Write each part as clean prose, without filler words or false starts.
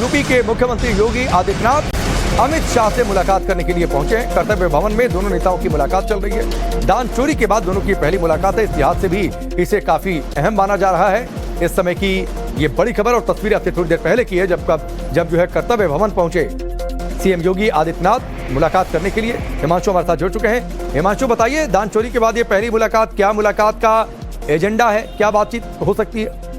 UP के मुख्यमंत्री योगी आदित्यनाथ अमित शाह से मुलाकात करने के लिए पहुंचे हैं। कर्तव्य भवन में दोनों नेताओं की मुलाकात चल रही है। दान चोरी के बाद दोनों की पहली मुलाकात है। इस लिहाज से भी इसे काफी अहम माना जा रहा है। इस समय की ये बड़ी खबर और तस्वीर आपसे थोड़ी देर पहले की है, जब जो है कर्तव्य भवन पहुंचे सीएम योगी आदित्यनाथ मुलाकात करने के लिए। हिमांशु हमारे साथ जुड़ चुके हैं। हिमांशु, बताइए, दान चोरी के बाद ये पहली मुलाकात, क्या मुलाकात का एजेंडा है, क्या बातचीत हो सकती है?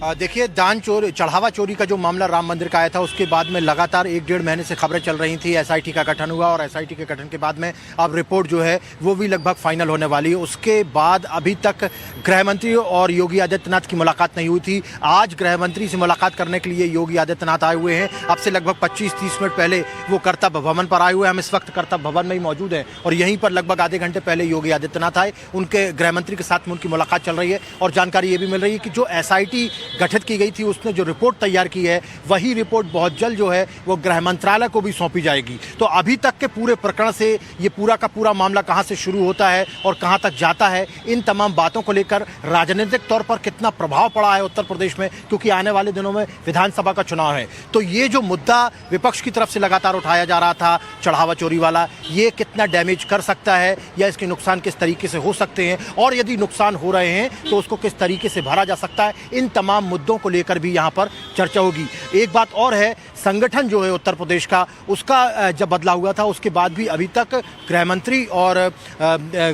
देखिए, दान चोरी, चढ़ावा चोरी का जो मामला राम मंदिर का आया था, उसके बाद में लगातार 1-1.5 महीने से खबरें चल रही थी। एसआईटी का गठन हुआ और एसआईटी के गठन के बाद में अब रिपोर्ट जो है वो भी लगभग फाइनल होने वाली है। उसके बाद अभी तक गृह मंत्री और योगी आदित्यनाथ की मुलाकात नहीं हुई थी। आज गृह मंत्री से मुलाकात करने के लिए योगी आदित्यनाथ आए हुए हैं। अब से लगभग 25-30 मिनट पहले वो कर्तव्य भवन पर आए हुए हैं। हम इस वक्त कर्तव्य भवन में ही मौजूद हैं और यहीं पर लगभग आधे घंटे पहले योगी आदित्यनाथ आए। उनके गृह मंत्री के साथ में उनकी मुलाकात चल रही है और जानकारी ये भी मिल रही है कि जो एसआईटी गठित की गई थी, उसने जो रिपोर्ट तैयार की है, वही रिपोर्ट बहुत जल्द जो है वो गृह मंत्रालय को भी सौंपी जाएगी। तो अभी तक के पूरे प्रकरण से ये पूरा का पूरा मामला कहां से शुरू होता है और कहां तक जाता है, इन तमाम बातों को लेकर राजनीतिक तौर पर कितना प्रभाव पड़ा है उत्तर प्रदेश में, क्योंकि आने वाले दिनों में विधानसभा का चुनाव है। तो ये जो मुद्दा विपक्ष की तरफ से लगातार उठाया जा रहा था, चढ़ावा चोरी वाला, ये कितना डैमेज कर सकता है या इसके नुकसान किस तरीके से हो सकते हैं, और यदि नुकसान हो रहे हैं तो उसको किस तरीके से भरा जा सकता है, इन तमाम मुद्दों को लेकर भी यहां पर चर्चा होगी। एक बात और है, संगठन जो है उत्तर प्रदेश का, उसका जब बदलाव हुआ था उसके बाद भी अभी तक गृह मंत्री और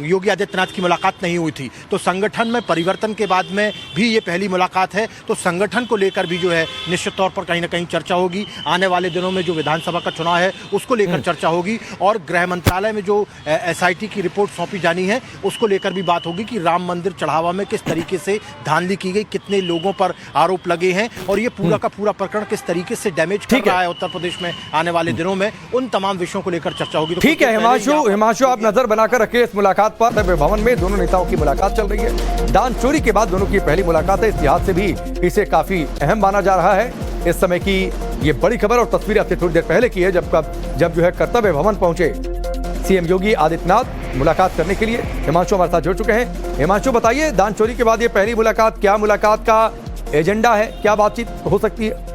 योगी आदित्यनाथ की मुलाकात नहीं हुई थी। तो संगठन में परिवर्तन के बाद में भी ये पहली मुलाकात है। तो संगठन को लेकर भी जो है निश्चित तौर पर कहीं ना कहीं चर्चा होगी। आने वाले दिनों में जो विधानसभा का चुनाव है उसको लेकर चर्चा होगी और गृह मंत्रालय में जो एसआईटी की रिपोर्ट सौंपी जानी है उसको लेकर भी बात होगी कि राम मंदिर चढ़ावा में किस तरीके से धांधली की गई, कितने लोगों पर आरोप लगे हैं और ये पूरा का पूरा प्रकरण किस तरीके से डैमेज कर रहा है उत्तर प्रदेश में आने वाले दिनों में, उन तमाम विषयों को लेकर चर्चा होगी। ठीक है हिमांशु, आप नजर बनाकर रखिए इस मुलाकात पर। कर्तव्य भवन में दोनों नेताओं की मुलाकात चल रही है। दान चोरी के बाद दोनों की पहली मुलाकात है। इस लिहाज से भी इसे काफी अहम माना जा रहा है। इस समय की ये बड़ी खबर और तस्वीर आपसे थोड़ी देर पहले की है, जब जो है कर्तव्य भवन पहुंचे सीएम योगी आदित्यनाथ मुलाकात करने के लिए। हिमांशु हमारे साथ जुड़ चुके हैं। हिमांशु, बताइए, दान चोरी के बाद ये पहली मुलाकात, क्या मुलाकात का एजेंडा है, क्या बातचीत हो सकती है?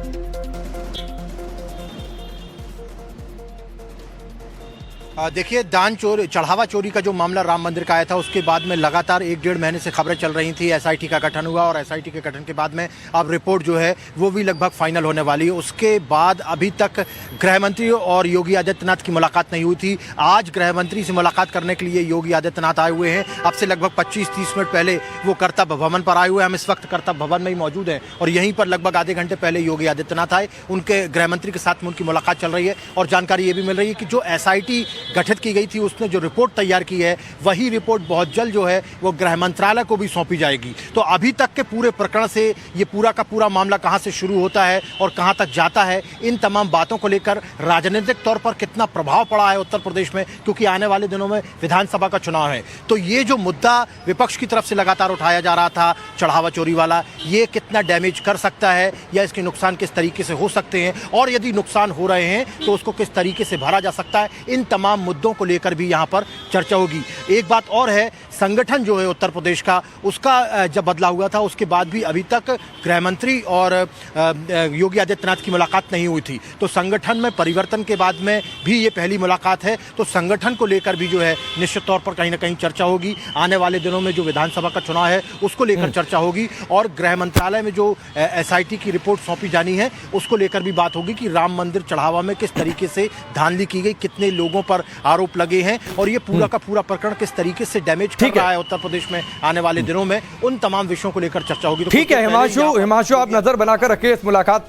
देखिए, दान चोरी, चढ़ावा चोरी का जो मामला राम मंदिर का आया था, उसके बाद में लगातार 1-1.5 महीने से खबरें चल रही थी। एसआईटी का गठन हुआ और एसआईटी के गठन के बाद में अब रिपोर्ट जो है वो भी लगभग फाइनल होने वाली है। उसके बाद अभी तक गृह मंत्री और योगी आदित्यनाथ की मुलाकात नहीं हुई थी। आज गृह मंत्री से मुलाकात करने के लिए योगी आदित्यनाथ आए हुए हैं। अब से लगभग 25-30 मिनट पहले वो कर्तव्य भवन पर आए हुए हैं। हम इस वक्त कर्तव्य भवन में ही मौजूद हैं और यहीं पर लगभग आधे घंटे पहले योगी आदित्यनाथ आए। उनके गृह मंत्री के साथ में उनकी मुलाकात चल रही है और जानकारी ये भी मिल रही है कि जो एसआईटी गठित की गई थी, उसने जो रिपोर्ट तैयार की है, वही रिपोर्ट बहुत जल्द जो है वो गृह मंत्रालय को भी सौंपी जाएगी। तो अभी तक के पूरे प्रकरण से ये पूरा का पूरा मामला कहां से शुरू होता है और कहां तक जाता है, इन तमाम बातों को लेकर राजनीतिक तौर पर कितना प्रभाव पड़ा है उत्तर प्रदेश में, क्योंकि आने वाले दिनों में विधानसभा का चुनाव है। तो ये जो मुद्दा विपक्ष की तरफ से लगातार उठाया जा रहा था, चढ़ावा चोरी वाला, ये कितना डैमेज कर सकता है या इसके नुकसान किस तरीके से हो सकते हैं, और यदि नुकसान हो रहे हैं तो उसको किस तरीके से भरा जा सकता है, इन तमाम मुद्दों को लेकर भी यहां पर चर्चा होगी। एक बात और है, संगठन जो है उत्तर प्रदेश का, उसका जब बदलाव हुआ था उसके बाद भी अभी तक गृह मंत्री और योगी आदित्यनाथ की मुलाकात नहीं हुई थी। तो संगठन में परिवर्तन के बाद में भी ये पहली मुलाकात है। तो संगठन को लेकर भी जो है निश्चित तौर पर कहीं ना कहीं चर्चा होगी। आने वाले दिनों में जो विधानसभा का चुनाव है उसको लेकर चर्चा होगी और गृह मंत्रालय में जो एसआईटी की रिपोर्ट सौंपी जानी है उसको लेकर भी बात होगी कि राम मंदिर चढ़ावा में किस तरीके से धांधली की गई, कितने लोगों पर आरोप लगे हैं और ये पूरा का पूरा प्रकरण किस तरीके से डैमेज कर रहा है उत्तर प्रदेश में आने वाले दिनों में, उन तमाम विषयों को लेकर चर्चा होगी। ठीक है हिमांशु, आप नजर बनाकर रखिए इस मुलाकात पर।